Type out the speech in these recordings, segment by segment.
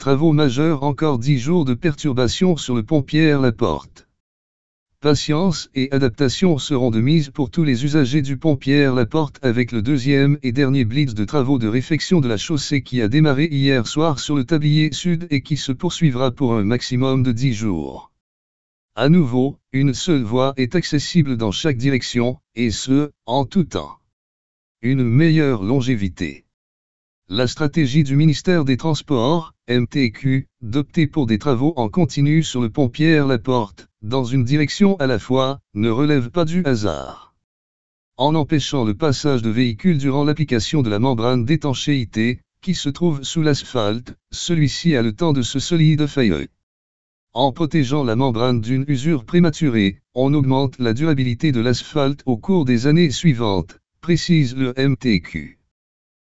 Travaux majeurs, encore 10 jours de perturbations sur le pont Pierre-Laporte. Patience et adaptation seront de mise pour tous les usagers du pont Pierre-Laporte avec le deuxième et dernier blitz de travaux de réfection de la chaussée qui a démarré hier soir sur le tablier sud et qui se poursuivra pour un maximum de 10 jours. À nouveau, une seule voie est accessible dans chaque direction, et ce, en tout temps. Une meilleure longévité. La stratégie du ministère des Transports, MTQ, d'opter pour des travaux en continu sur le pont Pierre-Laporte, dans une direction à la fois, ne relève pas du hasard. En empêchant le passage de véhicules durant l'application de la membrane d'étanchéité, qui se trouve sous l'asphalte, celui-ci a le temps de se solidifier. En protégeant la membrane d'une usure prématurée, on augmente la durabilité de l'asphalte au cours des années suivantes, précise le MTQ.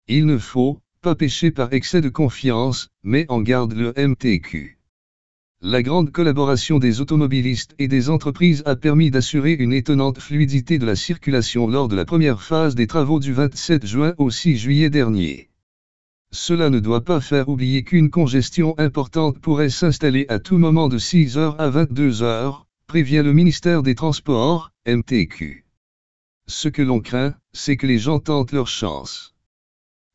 Il ne faut pas pécher par excès de confiance, mais en garde le MTQ. La grande collaboration des automobilistes et des entreprises a permis d'assurer une étonnante fluidité de la circulation lors de la première phase des travaux du 27 juin au 6 juillet dernier. Cela ne doit pas faire oublier qu'une congestion importante pourrait s'installer à tout moment de 6h à 22h, prévient le ministère des Transports, MTQ. Ce que l'on craint, c'est que les gens tentent leur chance.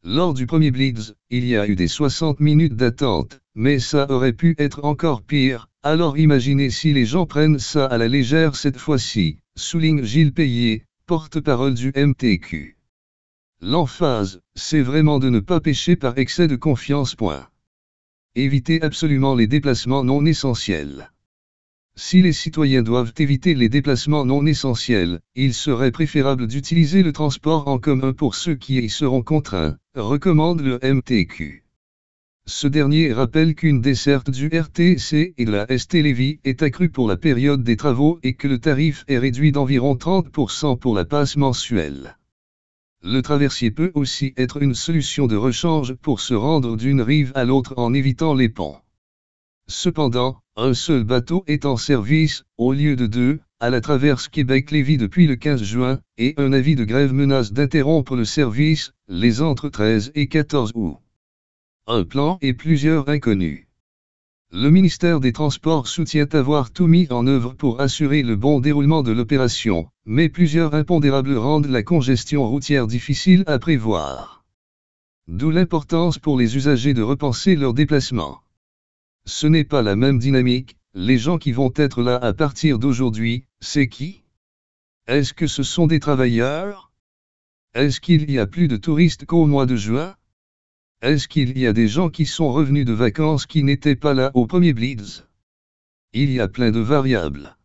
Lors du premier blitz, il y a eu des 60 minutes d'attente, mais ça aurait pu être encore pire, alors imaginez si les gens prennent ça à la légère cette fois-ci, souligne Gilles Payet, porte-parole du MTQ. L'emphase, c'est vraiment de ne pas pécher par excès de confiance. Évitez absolument les déplacements non essentiels. Si les citoyens doivent éviter les déplacements non essentiels, il serait préférable d'utiliser le transport en commun pour ceux qui y seront contraints, recommande le MTQ. Ce dernier rappelle qu'une desserte du RTC et de la ST Lévis est accrue pour la période des travaux et que le tarif est réduit d'environ 30% pour la passe mensuelle. Le traversier peut aussi être une solution de rechange pour se rendre d'une rive à l'autre en évitant les ponts. Cependant, un seul bateau est en service, au lieu de deux, à la traverse Québec-Lévis depuis le 15 juin, et un avis de grève menace d'interrompre le service, les entre 13 et 14 août. Un plan et plusieurs inconnus. Le ministère des Transports soutient avoir tout mis en œuvre pour assurer le bon déroulement de l'opération, mais plusieurs impondérables rendent la congestion routière difficile à prévoir. D'où l'importance pour les usagers de repenser leurs déplacements. Ce n'est pas la même dynamique, les gens qui vont être là à partir d'aujourd'hui, c'est qui? Est-ce que ce sont des travailleurs? Est-ce qu'il y a plus de touristes qu'au mois de juin? Est-ce qu'il y a des gens qui sont revenus de vacances qui n'étaient pas là au premier blitz? Il y a plein de variables.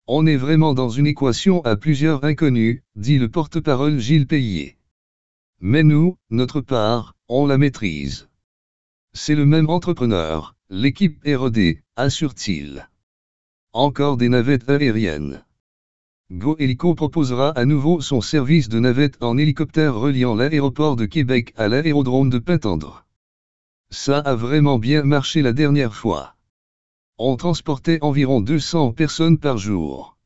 On est vraiment dans une équation à plusieurs inconnus, dit le porte-parole Gilles Payet. Mais nous, notre part, on la maîtrise. C'est le même entrepreneur, l'équipe est rodée, assure-t-il. Encore des navettes aériennes. Go Hélico proposera à nouveau son service de navette en hélicoptère reliant l'aéroport de Québec à l'aérodrome de Pintendre. Ça a vraiment bien marché la dernière fois. On transportait environ 200 personnes par jour.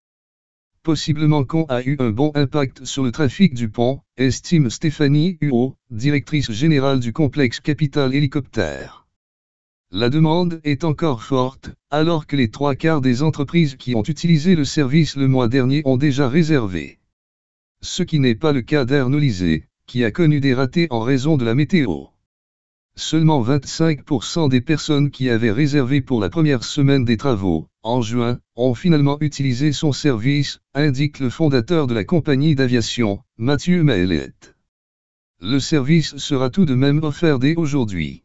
Possiblement qu'on a eu un bon impact sur le trafic du pont, estime Stéphanie Huot, directrice générale du complexe Capital Hélicoptère. La demande est encore forte, alors que les 3/4 des entreprises qui ont utilisé le service le mois dernier ont déjà réservé. Ce qui n'est pas le cas d'Ernolysé, qui a connu des ratés en raison de la météo. Seulement 25% des personnes qui avaient réservé pour la première semaine des travaux, en juin, ont finalement utilisé son service, indique le fondateur de la compagnie d'aviation, Mathieu Maëlette. Le service sera tout de même offert dès aujourd'hui.